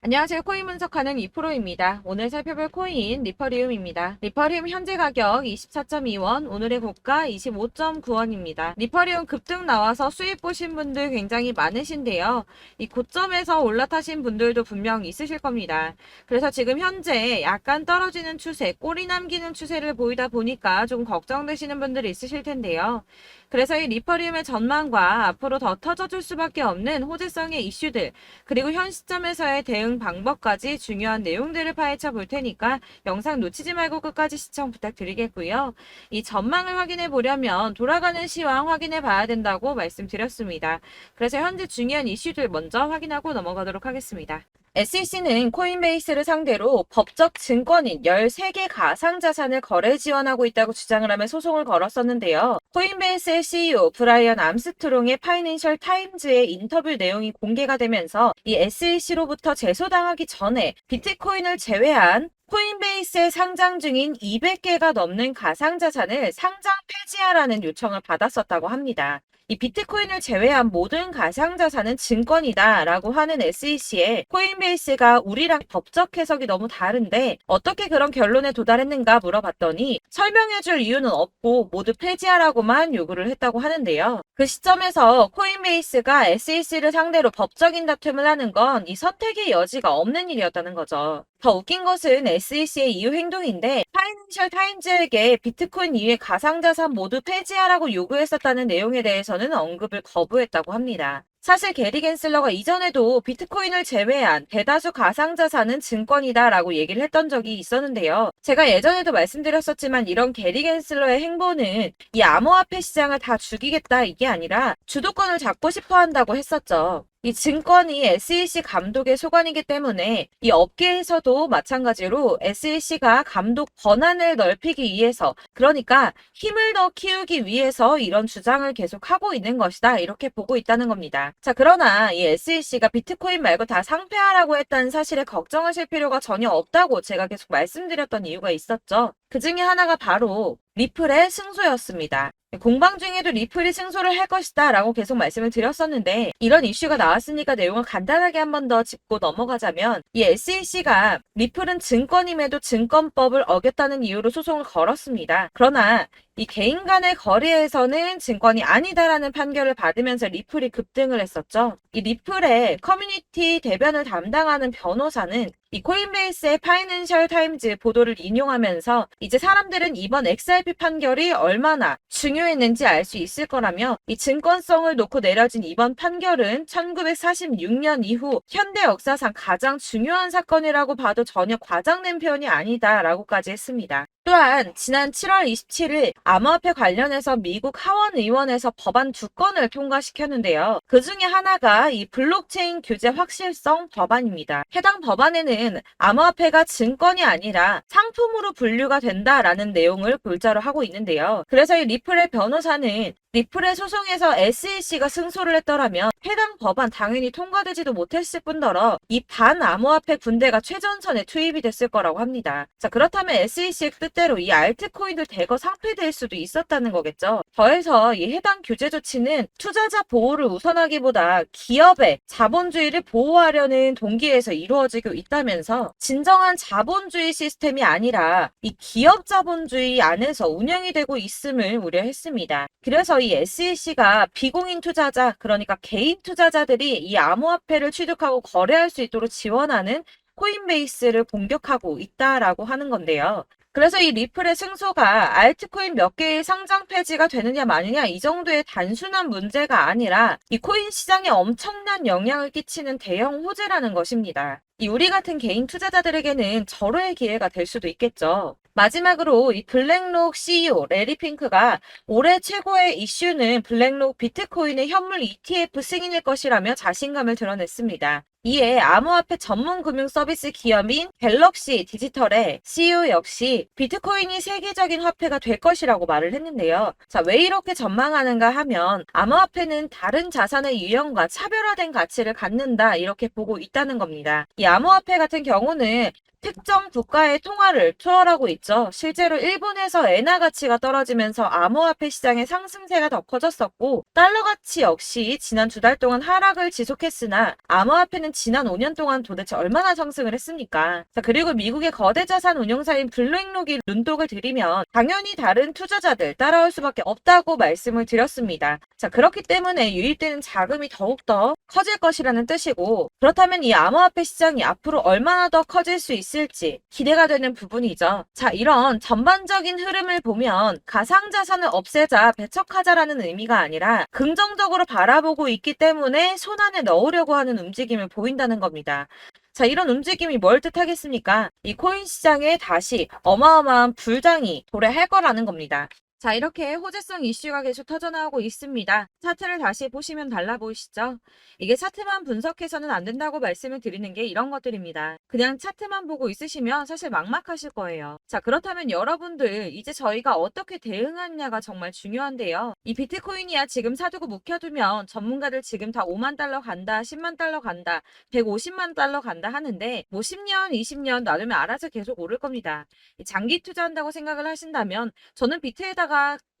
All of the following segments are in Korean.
안녕하세요. 코인 분석하는 이프로입니다. 오늘 살펴볼 코인 리퍼리움입니다. 리퍼리움 현재 가격 24.2원, 오늘의 고가 25.9원입니다. 리퍼리움 급등 나와서 수익 보신 분들 굉장히 많으신데요. 이 고점에서 올라타신 분들도 분명 있으실 겁니다. 그래서 지금 현재 약간 떨어지는 추세, 꼬리 남기는 추세를 보이다 보니까 좀 걱정되시는 분들이 있으실 텐데요. 그래서 이 리퍼리움의 전망과 앞으로 더 터져줄 수밖에 없는 호재성의 이슈들, 그리고 현 시점에서의 대응 방법까지 중요한 내용들을 파헤쳐 볼 테니까 영상 놓치지 말고 끝까지 시청 부탁드리겠고요. 이 전망을 확인해 보려면 돌아가는 시황 확인해 봐야 된다고 말씀드렸습니다. 그래서 현재 중요한 이슈들 먼저 확인하고 넘어가도록 하겠습니다. SEC는 코인베이스를 상대로 법적 증권인 13개 가상자산을 거래 지원하고 있다고 주장을 하며 소송을 걸었었는데요. 코인베이스의 CEO 브라이언 암스트롱의 파이낸셜 타임즈의 인터뷰 내용이 공개가 되면서 이 SEC로부터 제소당하기 전에 비트코인을 제외한 코인베이스에 상장 중인 200개가 넘는 가상자산을 상장 폐지하라는 요청을 받았었다고 합니다. 이 비트코인을 제외한 모든 가상자산은 증권이다 라고 하는 SEC에 코인베이스가 우리랑 법적 해석이 너무 다른데 어떻게 그런 결론에 도달했는가 물어봤더니 설명해줄 이유는 없고 모두 폐지하라고만 요구를 했다고 하는데요. 그 시점에서 코인베이스가 SEC를 상대로 법적인 다툼을 하는 건 이 선택의 여지가 없는 일이었다는 거죠. 더 웃긴 것은 SEC의 이후 행동인데 파이낸셜 타임즈에게 비트코인 이외 가상자산 모두 폐지하라고 요구했었다는 내용에 대해서는 언급을 거부했다고 합니다. 사실 게리 겐슬러가 이전에도 비트코인을 제외한 대다수 가상자산은 증권이다 라고 얘기를 했던 적이 있었는데요. 제가 예전에도 말씀드렸었지만 이런 게리 겐슬러의 행보는 이 암호화폐 시장을 다 죽이겠다 이게 아니라 주도권을 잡고 싶어 한다고 했었죠. 이 증권이 SEC 감독의 소관이기 때문에 이 업계에서도 마찬가지로 SEC가 감독 권한을 넓히기 위해서, 그러니까 힘을 더 키우기 위해서 이런 주장을 계속하고 있는 것이다 이렇게 보고 있다는 겁니다. 자, 그러나 이 SEC가 비트코인 말고 다 상폐하라고 했다는 사실에 걱정하실 필요가 전혀 없다고 제가 계속 말씀드렸던 이유가 있었죠. 그 중에 하나가 바로 리플의 승소였습니다. 공방 중에도 리플이 승소를 할 것이다 라고 계속 말씀을 드렸었는데 이런 이슈가 나왔으니까 내용을 간단하게 한 번 더 짚고 넘어가자면 이 SEC가 리플은 증권임에도 증권법을 어겼다는 이유로 소송을 걸었습니다. 그러나 이 개인 간의 거래에서는 증권이 아니다라는 판결을 받으면서 리플이 급등을 했었죠. 이 리플의 커뮤니티 대변을 담당하는 변호사는 이 코인베이스의 파이낸셜 타임즈 보도를 인용하면서 이제 사람들은 이번 XRP 판결이 얼마나 중요했는지 알 수 있을 거라며 이 증권성을 놓고 내려진 이번 판결은 1946년 이후 현대 역사상 가장 중요한 사건이라고 봐도 전혀 과장된 표현이 아니다라고까지 했습니다. 또한 지난 7월 27일 암호화폐 관련해서 미국 하원 의원에서 법안 2건을 통과시켰는데요. 그 중에 하나가 이 블록체인 규제 확실성 법안입니다. 해당 법안에는 암호화폐가 증권이 아니라 상품으로 분류가 된다라는 내용을 골자로 하고 있는데요. 그래서 이 리플의 변호사는 리플의 소송에서 SEC가 승소를 했더라면 해당 법안 당연히 통과되지도 못했을 뿐더러 이 반암호화폐 군대가 최전선에 투입이 됐을 거라고 합니다. 자, 그렇다면 SEC의 뜻대로 이 알트코인들 대거 상폐될 수도 있었다는 거겠죠. 더해서 이 해당 규제 조치는 투자자 보호를 우선하기보다 기업의 자본주의를 보호하려는 동기에서 이루어지고 있다면서 진정한 자본주의 시스템이 아니라 이 기업 자본주의 안에서 운영이 되고 있음을 우려했습니다. 그래서 이 SEC가 비공인 투자자, 그러니까 개인 투자자들이 이 암호화폐를 취득하고 거래할 수 있도록 지원하는 코인베이스를 공격하고 있다라고 하는 건데요. 그래서 이 리플의 승소가 알트코인 몇 개의 상장 폐지가 되느냐 마느냐 이 정도의 단순한 문제가 아니라 이 코인 시장에 엄청난 영향을 끼치는 대형 호재라는 것입니다. 이 우리 같은 개인 투자자들에게는 절호의 기회가 될 수도 있겠죠. 마지막으로 이 블랙록 CEO 레리 핑크가 올해 최고의 이슈는 블랙록 비트코인의 현물 ETF 승인일 것이라며 자신감을 드러냈습니다. 이에 암호화폐 전문 금융 서비스 기업인 갤럭시 디지털의 CEO 역시 비트코인이 세계적인 화폐가 될 것이라고 말을 했는데요. 자, 왜 이렇게 전망하는가 하면 암호화폐는 다른 자산의 유형과 차별화된 가치를 갖는다 이렇게 보고 있다는 겁니다. 이 암호화폐 같은 경우는 특정 국가의 통화를 투여하고 있죠. 실제로 일본에서 엔화 가치가 떨어지면서 암호화폐 시장의 상승세가 더 커졌었고, 달러 가치 역시 지난 2달 동안 하락을 지속했으나 암호화폐는 지난 5년 동안 도대체 얼마나 상승을 했습니까? 자, 그리고 미국의 거대 자산 운용사인 블랙록이 눈독을 들이면 당연히 다른 투자자들 따라올 수밖에 없다고 말씀을 드렸습니다. 자, 그렇기 때문에 유입되는 자금이 더욱더 커질 것이라는 뜻이고, 그렇다면 이 암호화폐 시장이 앞으로 얼마나 더 커질 수 있을지 기대가 되는 부분이죠. 자, 이런 전반적인 흐름을 보면 가상자산을 없애자, 배척하자라는 의미가 아니라 긍정적으로 바라보고 있기 때문에 손안에 넣으려고 하는 움직임을 보인다는 겁니다. 자, 이런 움직임이 뭘 뜻하겠습니까? 이 코인 시장에 다시 어마어마한 불장이 도래할 거라는 겁니다. 자, 이렇게 호재성 이슈가 계속 터져나오고 있습니다. 차트를 다시 보시면 달라 보이시죠? 이게 차트만 분석해서는 안 된다고 말씀을 드리는 게 이런 것들입니다. 그냥 차트만 보고 있으시면 사실 막막하실 거예요. 자, 그렇다면 여러분들 이제 저희가 어떻게 대응하느냐가 정말 중요한데요. 이 비트코인이야 지금 사두고 묵혀두면 전문가들 지금 다 5만 달러 간다, 10만 달러 간다, 150만 달러 간다 하는데 뭐 10년, 20년 놔두면 알아서 계속 오를 겁니다. 장기 투자한다고 생각을 하신다면 저는 비트에다가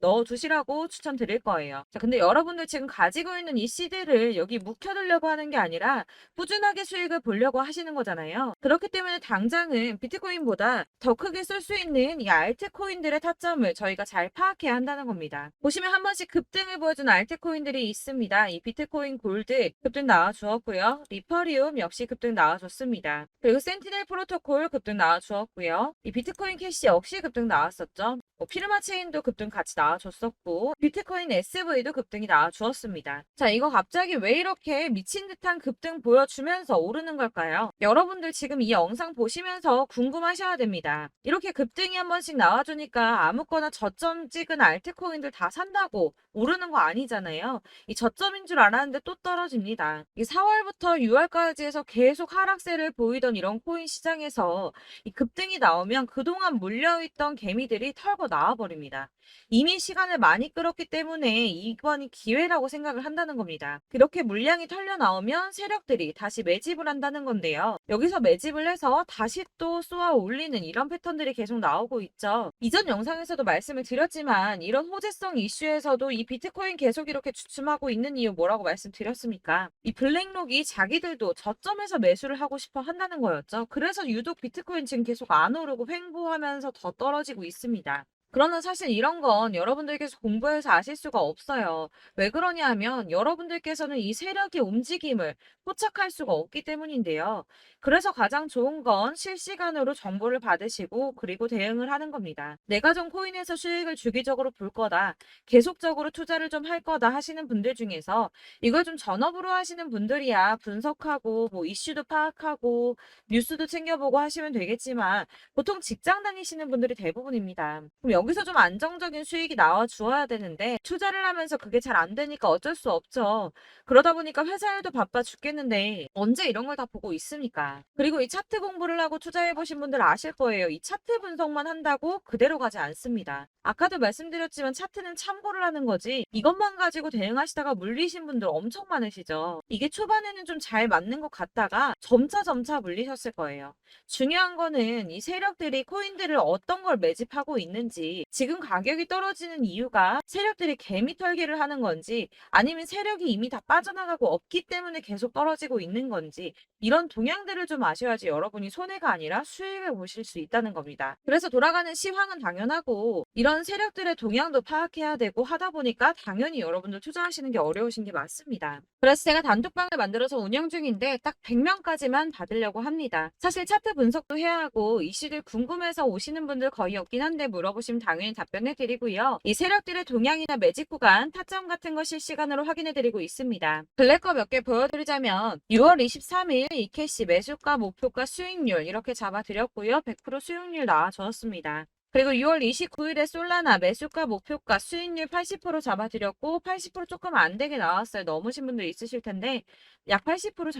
넣어두시라고 추천드릴 거예요. 자, 근데 여러분들 지금 가지고 있는 이 CD를 여기 묵혀두려고 하는 게 아니라 꾸준하게 수익을 보려고 하시는 거잖아요. 그렇기 때문에 당장은 비트코인보다 더 크게 쓸 수 있는 이 알트코인들의 타점을 저희가 잘 파악해야 한다는 겁니다. 보시면 한 번씩 급등을 보여준 알트코인들이 있습니다. 이 비트코인 골드 급등 나와주었고요. 리퍼리움 역시 급등 나와줬습니다. 그리고 센티넬 프로토콜 급등 나와주었고요. 이 비트코인 캐시 역시 급등 나왔었죠. 피르마 체인도 급등 같이 나와줬었고 비트코인 SV도 급등이 나와주었습니다. 자, 이거 갑자기 왜 이렇게 미친 듯한 급등 보여주면서 오르는 걸까요? 여러분들 지금 이 영상 보시면서 궁금하셔야 됩니다. 이렇게 급등이 한 번씩 나와주니까 아무거나 저점 찍은 알트코인들 다 산다고 오르는 거 아니잖아요. 이 저점인 줄 알았는데 또 떨어집니다. 이 4월부터 6월까지 해서 계속 하락세를 보이던 이런 코인 시장에서 이 급등이 나오면 그동안 물려있던 개미들이 털고 나와버립니다. 이미 시간을 많이 끌었기 때문에 이번이 기회라고 생각을 한다는 겁니다. 그렇게 물량이 털려 나오면 세력들이 다시 매집을 한다는 건데요. 여기서 매집을 해서 다시 또 쏘아 올리는 이런 패턴들이 계속 나오고 있죠. 이전 영상에서도 말씀을 드렸지만 이런 호재성 이슈에서도 이 비트코인 계속 이렇게 주춤하고 있는 이유 뭐라고 말씀드렸습니까? 이 블랙록이 자기들도 저점에서 매수를 하고 싶어 한다는 거였죠. 그래서 유독 비트코인 지금 계속 안 오르고 횡보하면서 더 떨어지고 있습니다. 그러나 사실 이런 건 여러분들께서 공부해서 아실 수가 없어요. 왜 그러냐 하면 여러분들께서는 이 세력의 움직임을 포착할 수가 없기 때문인데요. 그래서 가장 좋은 건 실시간으로 정보를 받으시고 그리고 대응을 하는 겁니다. 내가 좀 코인에서 수익을 주기적으로 볼 거다. 계속적으로 투자를 좀 할 거다 하시는 분들 중에서 이걸 좀 전업으로 하시는 분들이야 분석하고 뭐 이슈도 파악하고 뉴스도 챙겨보고 하시면 되겠지만 보통 직장 다니시는 분들이 대부분입니다. 그럼 여기서 좀 안정적인 수익이 나와 주어야 되는데 투자를 하면서 그게 잘 안 되니까 어쩔 수 없죠. 그러다 보니까 회사 일도 바빠 죽겠는데 언제 이런 걸 다 보고 있습니까? 그리고 이 차트 공부를 하고 투자해 보신 분들 아실 거예요. 이 차트 분석만 한다고 그대로 가지 않습니다. 아까도 말씀드렸지만 차트는 참고를 하는 거지 이것만 가지고 대응하시다가 물리신 분들 엄청 많으시죠. 이게 초반에는 좀 잘 맞는 것 같다가 점차 물리셨을 거예요. 중요한 거는 이 세력들이 코인들을 어떤 걸 매집하고 있는지 지금 가격이 떨어지는 이유가 세력들이 개미 털기를 하는 건지 아니면 세력이 이미 다 빠져나가고 없기 때문에 계속 떨어지고 있는 건지 이런 동향들을 좀 아셔야지 여러분이 손해가 아니라 수익을 보실 수 있다는 겁니다. 그래서 돌아가는 시황은 당연하고 이런 세력들의 동향도 파악해야 되고 하다 보니까 당연히 여러분들 투자하시는 게 어려우신 게 맞습니다. 그래서 제가 단톡방을 만들어서 운영 중인데 딱 100명까지만 받으려고 합니다. 사실 차트 분석도 해야 하고 이슈들 궁금해서 오시는 분들 거의 없긴 한데 물어보시면 당연히 답변해 드리고요. 이 세력들의 동향이나 매직 구간, 타점 같은 거 실시간으로 확인해 드리고 있습니다. 블랙거 몇 개 보여드리자면 6월 23일 이캐시 매수가, 목표가, 수익률 이렇게 잡아드렸고요. 100% 수익률 나와줬습니다. 그리고 6월 29일에 솔라나 매수가, 목표가, 수익률 80% 잡아드렸고 80% 조금 안 되게 나왔어요. 넘으신 분들 있으실 텐데 약 80%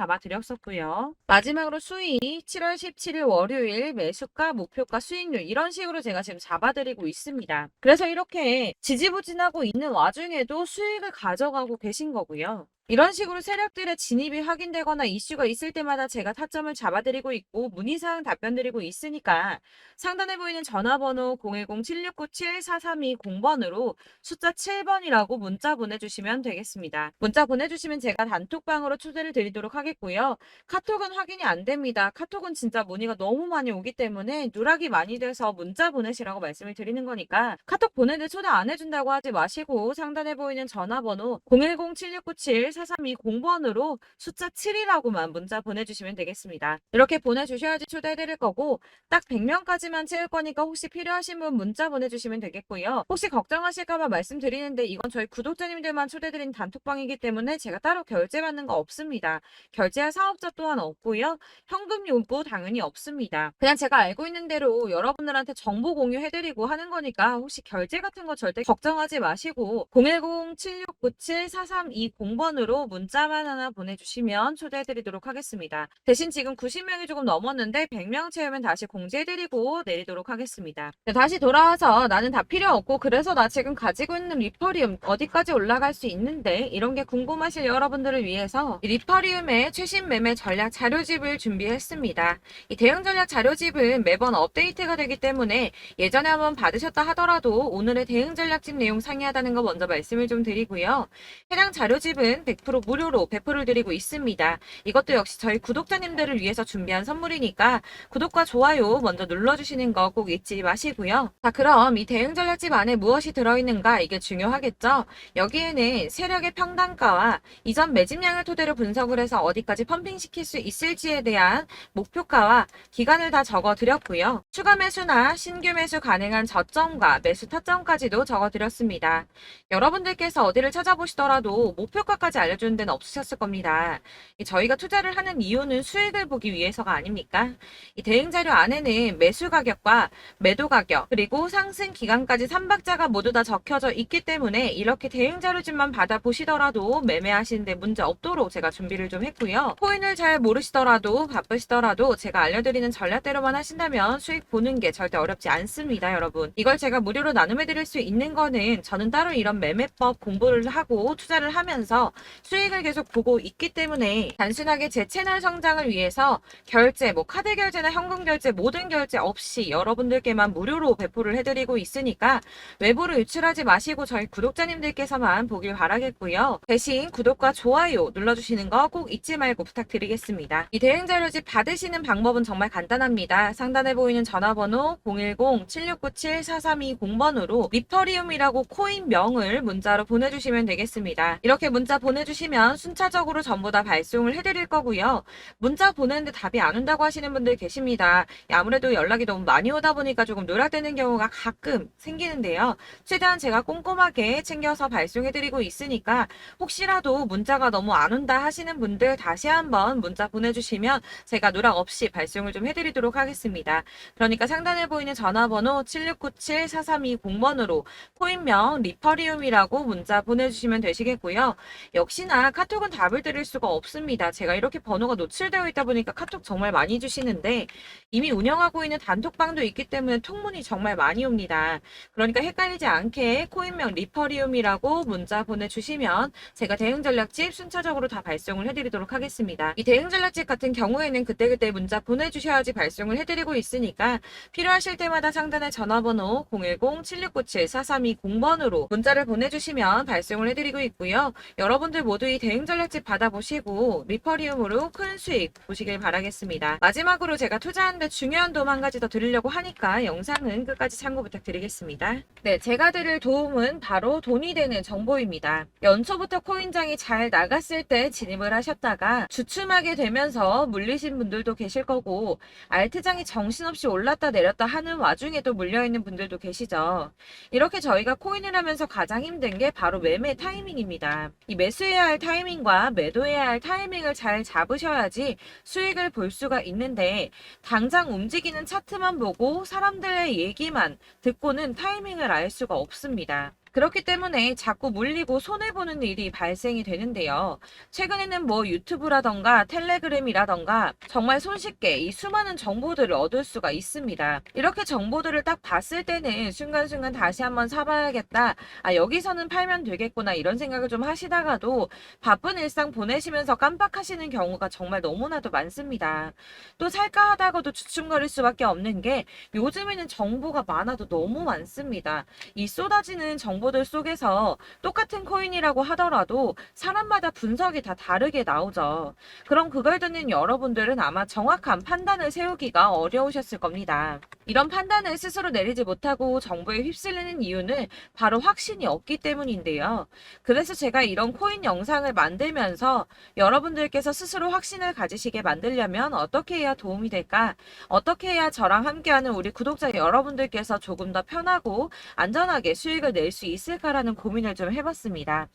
잡아드렸었고요. 마지막으로 수익 7월 17일 월요일 매수가, 목표가, 수익률 이런 식으로 제가 지금 잡아드리고 있습니다. 그래서 이렇게 지지부진하고 있는 와중에도 수익을 가져가고 계신 거고요. 이런 식으로 세력들의 진입이 확인되거나 이슈가 있을 때마다 제가 타점을 잡아드리고 있고 문의사항 답변드리고 있으니까 상단에 보이는 전화번호 010-7697-4320번으로 숫자 7번이라고 문자 보내주시면 되겠습니다. 문자 보내주시면 제가 단톡방으로 초대를 드리도록 하겠고요. 카톡은 확인이 안 됩니다. 카톡은 진짜 문의가 너무 많이 오기 때문에 누락이 많이 돼서 문자 보내시라고 말씀을 드리는 거니까 카톡 보내는데 초대 안 해준다고 하지 마시고 상단에 보이는 전화번호 010-7697-4320번으로 숫자 7이라고만 문자 보내주시면 되겠습니다. 이렇게 보내주셔야지 초대해드릴 거고 딱 100명까지만 채울 거니까 혹시 필요하신 분 문자 보내주시면 되겠고요. 혹시 걱정하실까봐 말씀드리는데 이건 저희 구독자님들만 초대드린 단톡방이기 때문에 제가 따로 결제받는 거 없습니다. 결제할 사업자 또한 없고요. 현금 요구 당연히 없습니다. 그냥 제가 알고 있는 대로 여러분들한테 정보 공유해드리고 하는 거니까 혹시 결제 같은 거 절대 걱정하지 마시고 010-7697-4320번으로 문자만 하나 보내주시면 초대해드리도록 하겠습니다. 대신 지금 90명이 조금 넘었는데 100명 채우면 다시 공지해드리고 내리도록 하겠습니다. 네, 다시 돌아와서 나는 다 필요 없고 그래서 나 지금 가지고 있는 리퍼리움 어디까지 올라갈 수 있는데 이런 게 궁금하실 여러분들을 위해서 이 리퍼리움의 최신 매매 전략 자료집을 준비했습니다. 이 대응 전략 자료집은 매번 업데이트가 되기 때문에 예전에 한번 받으셨다 하더라도 오늘의 대응 전략집 내용 상이하다는 거 먼저 말씀을 좀 드리고요. 해당 자료집은 100% 무료로 배포를 드리고 있습니다. 이것도 역시 저희 구독자님들을 위해서 준비한 선물이니까 구독과 좋아요 먼저 눌러주시는 거 꼭 잊지 마시고요. 자, 그럼 이 대응 전략집 안에 무엇이 들어있는가 이게 중요하겠죠? 여기에는 세력의 평단가와 이전 매집량을 토대로 분석을 해서 어디까지 펌핑시킬 수 있을지에 대한 목표가와 기간을 다 적어드렸고요. 추가 매수나 신규 매수 가능한 저점과 매수 타점까지도 적어드렸습니다. 여러분들께서 어디를 찾아보시더라도 목표가까지 알려주는 데는 없으셨을 겁니다. 저희가 투자를 하는 이유는 수익을 보기 위해서가 아닙니까? 이 대응 자료 안에는 매수 가격과 매도 가격 그리고 상승 기간까지 3박자가 모두 다 적혀져 있기 때문에 이렇게 대응 자료집만 받아보시더라도 매매하시는데 문제 없도록 제가 준비를 좀 했고요. 코인을 잘 모르시더라도 바쁘시더라도 제가 알려드리는 전략대로만 하신다면 수익 보는 게 절대 어렵지 않습니다, 여러분. 이걸 제가 무료로 나눔해드릴 수 있는 거는 저는 따로 이런 매매법 공부를 하고 투자를 하면서 수익을 계속 보고 있기 때문에 단순하게 제 채널 성장을 위해서 결제, 카드 결제나 현금 결제 모든 결제 없이 여러분들께만 무료로 배포를 해드리고 있으니까 외부로 유출하지 마시고 저희 구독자님들께서만 보길 바라겠고요. 대신 구독과 좋아요 눌러주시는 거 꼭 잊지 말고 부탁드리겠습니다. 이 대응 자료집 받으시는 방법은 정말 간단합니다. 상단에 보이는 전화번호 010-7697-4320번으로 리퍼리움이라고 코인명을 문자로 보내주시면 되겠습니다. 이렇게 문자 보내주시면 순차적으로 전부 다 발송을 해드릴 거고요. 문자 보내는데 답이 안 온다고 하시는 분들 계십니다. 아무래도 연락이 너무 많이 오다 보니까 조금 누락되는 경우가 가끔 생기는데요. 최대한 제가 꼼꼼하게 챙겨서 발송해드리고 있으니까 혹시라도 문자가 너무 안 온다 하시는 분들 다시 한번 문자 보내주시면 제가 누락 없이 발송을 좀 해드리도록 하겠습니다. 그러니까 상단에 보이는 전화번호 7697-4320번으로 코인명 리퍼리움이라고 문자 보내주시면 되시겠고요. 역시나 카톡은 답을 드릴 수가 없습니다. 제가 이렇게 번호가 노출되어 있다 보니까 카톡 정말 많이 주시는데 이미 운영하고 있는 단톡방도 있기 때문에 통문이 정말 많이 옵니다. 그러니까 헷갈리지 않게 코인명 리퍼리움이라고 문자 보내주시면 제가 대응 전략집 순차적으로 다 발송을 해드리도록 하겠습니다. 이 대응 전략집 같은 경우에는 그때그때 문자 보내주셔야지 발송을 해드리고 있으니까 필요하실 때마다 상단에 전화번호 010-7697-4320번으로 문자를 보내주시면 발송을 해드리고 있고요. 여러분들 모두 이 대응 전략집 받아보시고 리퍼리움으로 큰 수익 보시길 바라겠습니다. 마지막으로 제가 투자하는데 중요한 도움 한 가지 더 드리려고 하니까 영상은 끝까지 참고 부탁드리겠습니다. 네, 제가 드릴 도움은 바로 돈이 되는 정보입니다. 연초부터 코인장이 잘 나갔을 때 진입을 하셨다가 주춤하게 되면서 물리신 분들도 계실 거고 알트장이 정신없이 올랐다 내렸다 하는 와중에도 물려있는 분들도 계시죠. 이렇게 저희가 코인을 하면서 가장 힘든 게 바로 매매 타이밍입니다. 이 매수해야 할 타이밍과 매도해야 할 타이밍을 잘 잡으셔야지 수익을 볼 수가 있는데 당장 움직이는 차트만 보고 사람들의 얘기만 듣고는 타이밍을 알 수가 없습니다. 그렇기 때문에 자꾸 물리고 손해보는 일이 발생이 되는데요. 최근에는 뭐 유튜브라던가 텔레그램이라던가 정말 손쉽게 이 수많은 정보들을 얻을 수가 있습니다. 이렇게 정보들을 딱 봤을 때는 순간순간 다시 한번 사봐야겠다. 아, 여기서는 팔면 되겠구나. 이런 생각을 좀 하시다가도 바쁜 일상 보내시면서 깜빡하시는 경우가 정말 너무나도 많습니다. 또 살까 하다가도 주춤거릴 수밖에 없는 게 요즘에는 정보가 많아도 너무 많습니다. 이 쏟아지는 정보들 속에서 똑같은 코인이라고 하더라도 사람마다 분석이 다 다르게 나오죠. 그럼 그걸 듣는 여러분들은 아마 정확한 판단을 세우기가 어려우셨을 겁니다. 이런 판단을 스스로 내리지 못하고 정보에 휩쓸리는 이유는 바로 확신이 없기 때문인데요. 그래서 제가 이런 코인 영상을 만들면서 여러분들께서 스스로 확신을 가지시게 만들려면 어떻게 해야 도움이 될까? 어떻게 해야 저랑 함께하는 우리 구독자 여러분들께서 조금 더 편하고 안전하게 수익을 낼 수 있을까라는 고민을 좀 해봤습니다.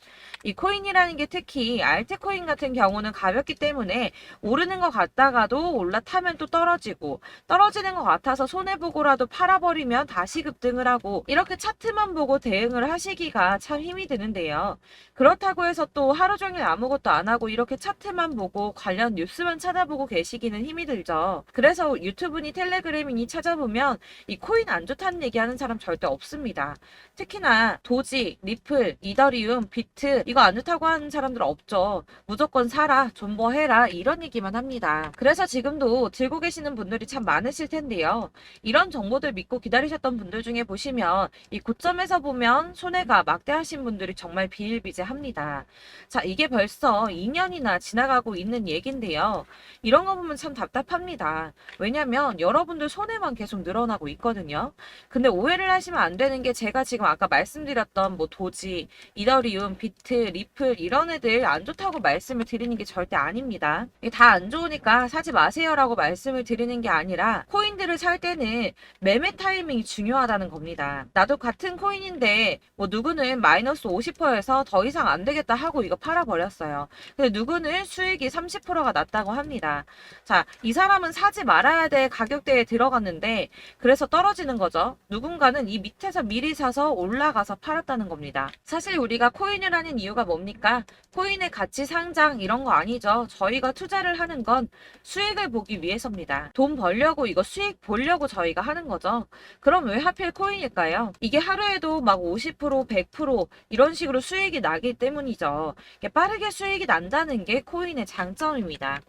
이 코인이라는 게 특히 알트코인 같은 경우는 가볍기 때문에 오르는 것 같다가도 올라타면 또 떨어지고 떨어지는 것 같아서 손해보고라도 팔아버리면 다시 급등을 하고 이렇게 차트만 보고 대응을 하시기가 참 힘이 드는데요. 그렇다고 해서 또 하루 종일 아무것도 안 하고 이렇게 차트만 보고 관련 뉴스만 찾아보고 계시기는 힘이 들죠. 그래서 유튜브니 텔레그램이니 찾아보면 이 코인 안 좋다는 얘기하는 사람 절대 없습니다. 특히나 도지, 리플, 이더리움, 비트 이거 안 좋다고 하는 사람들 없죠. 무조건 사라, 존버해라 이런 얘기만 합니다. 그래서 지금도 들고 계시는 분들이 참 많으실 텐데요. 이런 정보들 믿고 기다리셨던 분들 중에 보시면 이 고점에서 보면 손해가 막대하신 분들이 정말 비일비재합니다. 자, 이게 벌써 2년이나 지나가고 있는 얘긴데요. 이런 거 보면 참 답답합니다. 왜냐면 여러분들 손해만 계속 늘어나고 있거든요. 근데 오해를 하시면 안 되는 게 제가 지금 아까 말씀드렸던 뭐 도지, 이더리움, 비트, 리플 이런 애들 안 좋다고 말씀을 드리는 게 절대 아닙니다. 다 안 좋으니까 사지 마세요라고 말씀을 드리는 게 아니라 코인들을 살 때는 매매 타이밍이 중요하다는 겁니다. 나도 같은 코인인데 뭐 누구는 마이너스 50%에서 더 이상 안 되겠다 하고 이거 팔아버렸어요. 근데 누구는 수익이 30%가 났다고 합니다. 자, 이 사람은 사지 말아야 될 가격대에 들어갔는데 그래서 떨어지는 거죠. 누군가는 이 밑에서 미리 사서 올라가서 팔았다는 겁니다. 사실 우리가 코인을 하는 이유가 뭡니까? 코인의 가치 상장 이런 거 아니죠. 저희가 투자를 하는 건 수익을 보기 위해서입니다. 돈 벌려고 이거 수익 보려고 저희가 하는 거죠. 그럼 왜 하필 코인일까요? 이게 하루에도 막 50%, 100% 이런 식으로 수익이 나기 때문이죠. 빠르게 수익이 난다는 게 코인의 장점입니다.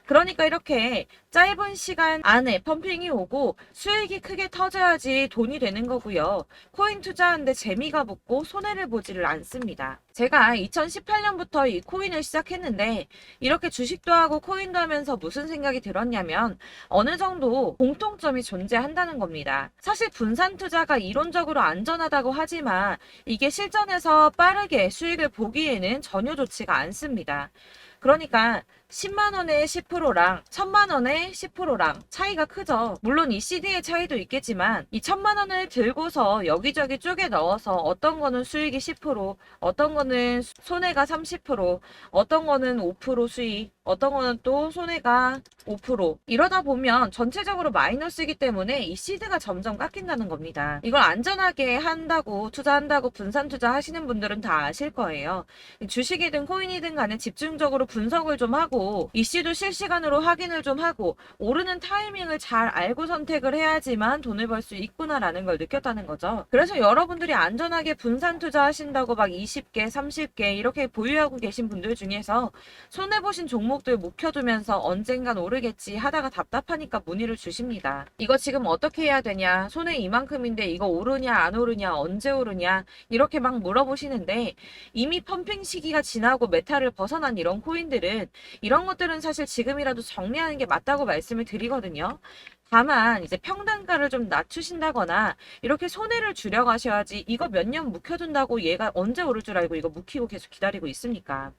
그러니까 이렇게 짧은 시간 안에 펌핑이 오고 수익이 크게 터져야지 돈이 되는 거고요. 코인 투자하는데 재미가 붙고 손해를 보지를 않습니다. 제가 2018년부터 이 코인을 시작했는데 이렇게 주식도 하고 코인도 하면서 무슨 생각이 들었냐면 어느 정도 공통점이 존재한다는 겁니다. 사실 분산 투자가 이론적으로 안전하다고 하지만 이게 실전에서 빠르게 수익을 보기에는 전혀 좋지가 않습니다. 그러니까 10만 원의 10%랑 1000만 원의 10%랑 차이가 크죠. 물론 이 CD의 차이도 있겠지만 이 1000만 원을 들고서 여기저기 쪼개 넣어서 어떤 거는 수익이 10%, 어떤 거는 손해가 30%, 어떤 거는 5% 수익, 어떤 거는 또 손해가 5% 이러다 보면 전체적으로 마이너스이기 때문에 이 시드가 점점 깎인다는 겁니다. 이걸 안전하게 한다고 투자한다고 분산 투자하시는 분들은 다 아실 거예요. 주식이든 코인이든 간에 집중적으로 분석을 좀 하고 이슈도 실시간으로 확인을 좀 하고 오르는 타이밍을 잘 알고 선택을 해야지만 돈을 벌 수 있구나라는 걸 느꼈다는 거죠. 그래서 여러분들이 안전하게 분산 투자하신다고 막 20개, 30개 이렇게 보유하고 계신 분들 중에서 손해보신 종목들 묵혀두면서 언젠간 오르겠지 하다가 답답하니까 문의를 주십니다. 이거 지금 어떻게 해야 되냐? 손해 이만큼인데 이거 오르냐 안 오르냐 언제 오르냐 이렇게 막 물어보시는데 이미 펌핑 시기가 지나고 메타를 벗어난 이런 코인들은 이런 것들은 사실 지금이라도 정리하는 게 맞다고 말씀을 드리거든요. 다만 이제 평단가를 좀 낮추신다거나 이렇게 손해를 줄여가셔야지 이거 몇 년 묵혀둔다고 얘가 언제 오를 줄 알고 이거 묵히고 계속 기다리고 있습니까?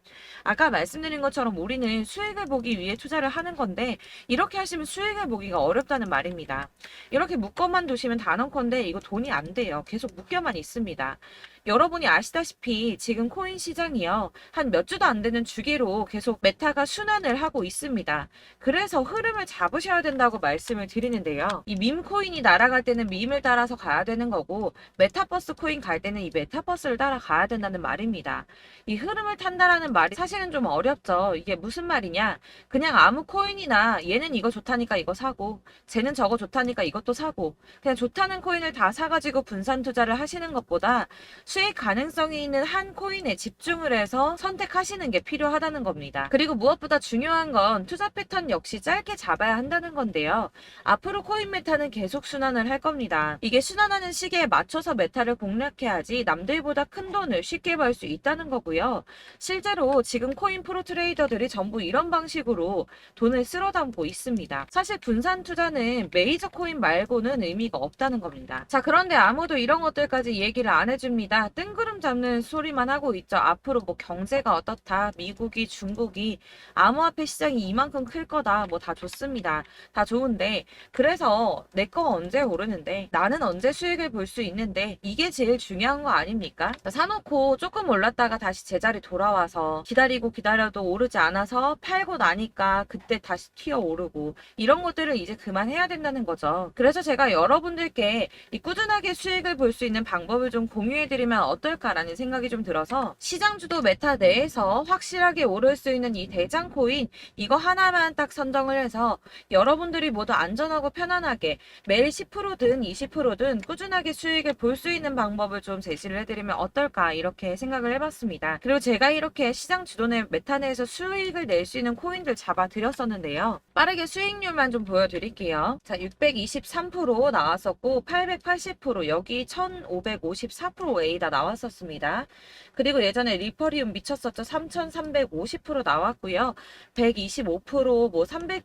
아까 말씀드린 것처럼 우리는 수익을 보기 위해 투자를 하는 건데 이렇게 하시면 수익을 보기가 어렵다는 말입니다. 이렇게 묶어만 두시면 단언컨대 이거 돈이 안 돼요. 계속 묶여만 있습니다. 여러분이 아시다시피 지금 코인 시장이요. 한 몇 주도 안 되는 주기로 계속 메타가 순환을 하고 있습니다. 그래서 흐름을 잡으셔야 된다고 말씀을 드리는데요. 이 밈 코인이 날아갈 때는 밈을 따라서 가야 되는 거고 메타버스 코인 갈 때는 이 메타버스를 따라가야 된다는 말입니다. 이 흐름을 탄다라는 말이 사실은 좀 어렵죠. 이게 무슨 말이냐? 그냥 아무 코인이나 얘는 이거 좋다니까 이거 사고 쟤는 저거 좋다니까 이것도 사고 그냥 좋다는 코인을 다 사가지고 분산 투자를 하시는 것보다 수익 가능성이 있는 한 코인에 집중을 해서 선택하시는 게 필요하다는 겁니다. 그리고 무엇보다 중요한 건 투자 패턴 역시 짧게 잡아야 한다는 건데요. 앞으로 코인 메타는 계속 순환을 할 겁니다. 이게 순환하는 시기에 맞춰서 메타를 공략해야지 남들보다 큰 돈을 쉽게 벌 수 있다는 거고요. 실제로 지금 코인 프로 트레이더들이 전부 이런 방식으로 돈을 쓸어 담고 있습니다. 사실 분산 투자는 메이저 코인 말고는 의미가 없다는 겁니다. 자, 그런데 아무도 이런 것들까지 얘기를 안 해줍니다. 뜬구름 잡는 소리만 하고 있죠. 앞으로 뭐 경제가 어떻다, 미국이, 중국이, 암호화폐 시장이 이만큼 클 거다, 뭐 다 좋습니다. 다 좋은데 그래서 내 거 언제 오르는데 나는 언제 수익을 볼 수 있는데 이게 제일 중요한 거 아닙니까? 사놓고 조금 올랐다가 다시 제자리 돌아와서 기다리고 기다려도 오르지 않아서 팔고 나니까 그때 다시 튀어 오르고 이런 것들을 이제 그만해야 된다는 거죠. 그래서 제가 여러분들께 이 꾸준하게 수익을 볼 수 있는 방법을 좀 공유해드리면 어떨까라는 생각이 좀 들어서 시장 주도 메타 내에서 확실하게 오를 수 있는 이 대장 코인 이거 하나만 딱 선정을 해서 여러분들이 모두 안전하고 편안하게 매일 10%든 20%든 꾸준하게 수익을 볼 수 있는 방법을 좀 제시를 해드리면 어떨까 이렇게 생각을 해봤습니다. 그리고 제가 이렇게 시장 주도내 메타 내에서 수익을 낼 수 있는 코인들 잡아드렸었는데요. 빠르게 수익률만 좀 보여드릴게요. 자, 623% 나왔었고 880% 여기 1554% A다 나왔었습니다. 그리고 예전에 리퍼리움 미쳤었죠. 3350% 나왔고요. 125%, 뭐 300%,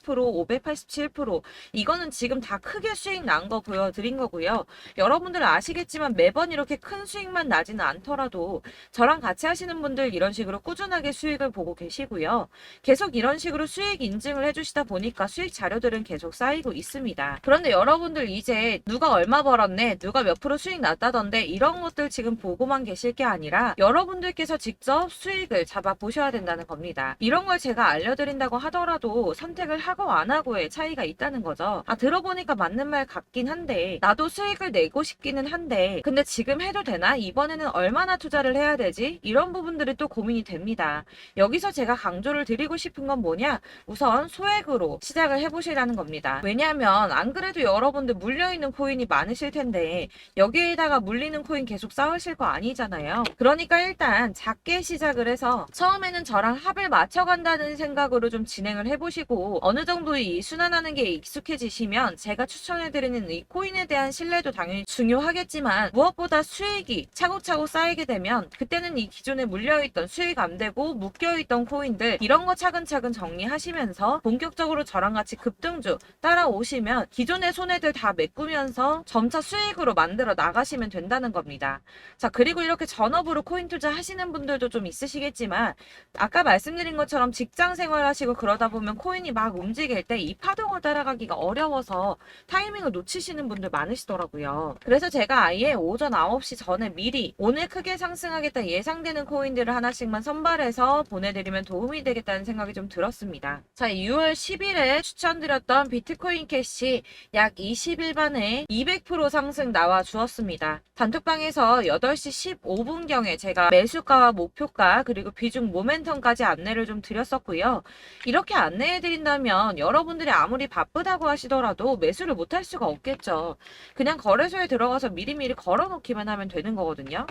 587% 이거는 지금 다 크게 수익 난 거 보여드린 거고요. 여러분들은 아시겠지만 매번 이렇게 큰 수익만 나지는 않더라도 저랑 같이 하시는 분들 이런 식으로 꾸준하게 수익을 보고 계시고요. 계속 이런 식으로 수익 인증을 해주시다 보니까 수익 자료들은 계속 쌓이고 있습니다. 그런데 여러분들 이제 누가 얼마 벌었네, 누가 몇 프로 수익 났다던데 이런 것들 지금 보고만 계실 게 아니라 여러분들께서 직접 수익을 잡아 보셔야 된다는 겁니다. 이런 걸 제가 알려드린다고 하더라도 선택을 하고 안 하고의 차이가 있다는 거죠. 아, 들어보니까 맞는 말 같긴 한데 나도 수익을 내고 싶기는 한데 근데 지금 해도 되나? 이번에는 얼마나 투자를 해야 되지? 이런 부분들이 또 고민이 됩니다. 여기서 제가 강조를 드리고 싶은 건 뭐냐? 우선 소액으로 시작을 해보시라는 겁니다. 왜냐하면 안 그래도 여러분들 물려있는 코인이 많으실 텐데 여기에다가 물리는 코인 계속 쌓으실 거 아니잖아요. 그러니까 일단 작게 시작을 해서 처음에는 저랑 합을 맞춰간다는 생각으로 좀 진행을 해보시고 어느 정도 이 순환하는 게 익숙해지시면 제가 추천해드리는 이 코인에 대한 신뢰도 당연히 중요하겠지만 무엇보다 수익이 차곡차곡 쌓이게 되면 그때는 이 기존에 물려있던 수익 안 되고 묶여있던 코인들 이런 거 차근차근 정리하시면서 본격적으로 저랑 같이 급등주 따라오시면 기존의 손해들 다 메꾸면서 점차 수익으로 만들어 나가시면 된다는 겁니다. 자, 그리고 이렇게 전업으로 코인 투자 하시는 분들도 좀 있으시겠지만 아까 말씀드린 것처럼 직장 생활하시고 그러다 보면 코인이 막 움직일 때 이 파동을 따라가기가 어려워서 타이밍을 놓치시는 분들 많으시더라고요. 그래서 제가 아예 오전 9시 전에 미리 오늘 크게 상승하겠다 예상되는 코인들을 하나씩만 선발해서 보내드리면 도움이 되겠다는 생각이 좀 들었습니다. 자, 6월 10일에 추천드렸던 비트코인 캐시 약 20일 만에 200% 상승 나와 주었습니다. 단톡방에서 8시 15분경에 제가 매수가와 목표가 그리고 비중 모멘텀까지 안내를 좀 드렸었고요. 이렇게 안내해드린다면 여러분들이 아무리 바쁘다고 하시더라도 매수를 못할 수가 없겠죠. 그냥 거래소에 들어가서 미리미리 걸어놓기만 하면 되는 거거든요.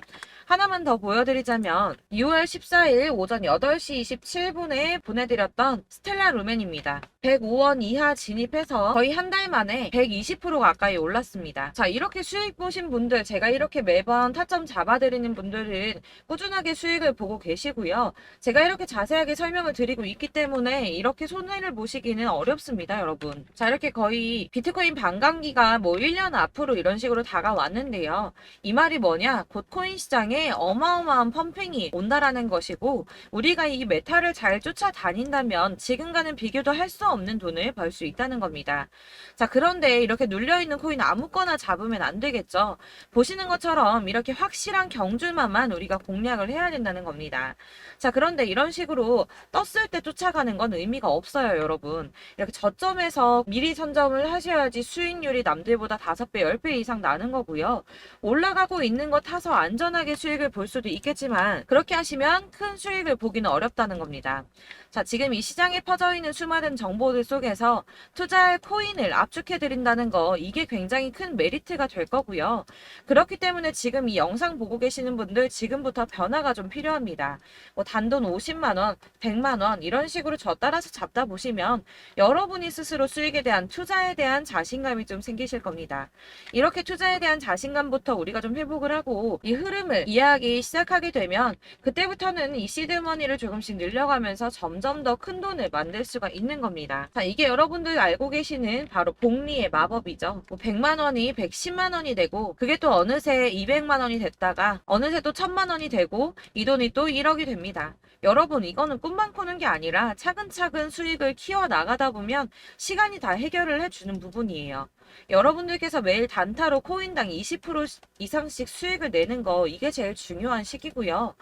하나만 더 보여드리자면 6월 14일 오전 8시 27분에 보내드렸던 스텔라 루멘입니다. 105원 이하 진입해서 거의 한 달 만에 120% 가까이 올랐습니다. 자, 이렇게 수익 보신 분들, 제가 이렇게 매번 타점 잡아드리는 분들은 꾸준하게 수익을 보고 계시고요. 제가 이렇게 자세하게 설명을 드리고 있기 때문에 이렇게 손해를 보시기는 어렵습니다, 여러분. 자, 이렇게 거의 비트코인 반감기가 뭐 1년 앞으로 이런 식으로 다가왔는데요. 이 말이 뭐냐? 곧 코인 시장에 어마어마한 펌핑이 온다라는 것이고 우리가 이 메타를 잘 쫓아다닌다면 지금과는 비교도 할 수 수가 없는 돈을 벌 수 있다는 겁니다. 자, 그런데 이렇게 눌려있는 코인 아무거나 잡으면 안 되겠죠. 보시는 것처럼 이렇게 확실한 경주만만 우리가 공략을 해야 된다는 겁니다. 자, 그런데 이런 식으로 떴을 때 쫓아가는 건 의미가 없어요, 여러분. 이렇게 저점에서 미리 선점을 하셔야지 수익률이 남들보다 5배, 10배 이상 나는 거고요. 올라가고 있는 거 타서 안전하게 수익을 볼 수도 있겠지만 그렇게 하시면 큰 수익을 보기는 어렵다는 겁니다. 자, 지금 이 시장에 퍼져 있는 수많은 정보들 속에서 투자할 코인을 압축해드린다는 거, 이게 굉장히 큰 메리트가 될 거고요. 그렇기 때문에 지금 이 영상 보고 계시는 분들 지금부터 변화가 좀 필요합니다. 뭐 단돈 50만원, 100만원 이런 식으로 저 따라서 잡다 보시면 여러분이 스스로 수익에 대한 투자에 대한 자신감이 좀 생기실 겁니다. 이렇게 투자에 대한 자신감부터 우리가 좀 회복을 하고 이 흐름을 이해하기 시작하게 되면 그때부터는 이 시드머니를 조금씩 늘려가면서 점점 더 큰 돈을 만들 수가 있는 겁니다. 자, 이게 여러분들 알고 계시는 바로 복리의 마법이죠. 뭐 100만 원이 110만 원이 되고 그게 또 어느새 200만 원이 됐다가 어느새 또 1000만 원이 되고 이 돈이 또 1억이 됩니다. 여러분, 이거는 꿈만 꾸는 게 아니라 차근차근 수익을 키워 나가다 보면 시간이 다 해결을 해주는 부분이에요. 여러분들께서 매일 단타로 코인당 20% 이상씩 수익을 내는 거, 이게 제일 중요한 시기고요.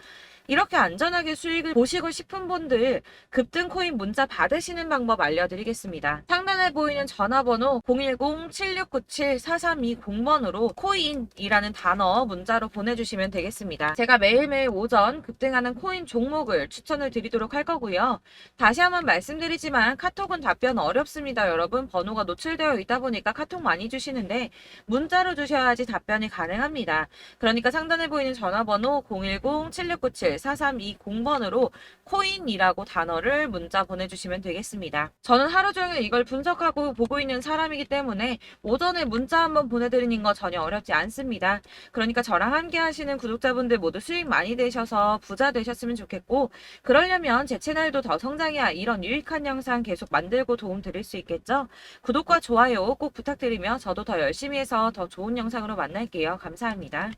이렇게 안전하게 수익을 보시고 싶은 분들 급등 코인 문자 받으시는 방법 알려드리겠습니다. 상단에 보이는 전화번호 010-7697-4320번으로 코인이라는 단어 문자로 보내주시면 되겠습니다. 제가 매일매일 오전 급등하는 코인 종목을 추천을 드리도록 할 거고요. 다시 한번 말씀드리지만 카톡은 답변 어렵습니다. 여러분, 번호가 노출되어 있다 보니까 카톡 많이 주시는데 문자로 주셔야지 답변이 가능합니다. 그러니까 상단에 보이는 전화번호 010-7697-4320번으로 코인이라고 단어를 문자 보내주시면 되겠습니다. 저는 하루 종일 이걸 분석하고 보고 있는 사람이기 때문에 오전에 문자 한번 보내드리는 거 전혀 어렵지 않습니다. 그러니까 저랑 함께 하시는 구독자분들 모두 수익 많이 되셔서 부자 되셨으면 좋겠고, 그러려면 제 채널도 더 성장해야 이런 유익한 영상 계속 만들고 도움 드릴 수 있겠죠? 구독과 좋아요 꼭 부탁드리며 저도 더 열심히 해서 더 좋은 영상으로 만날게요. 감사합니다.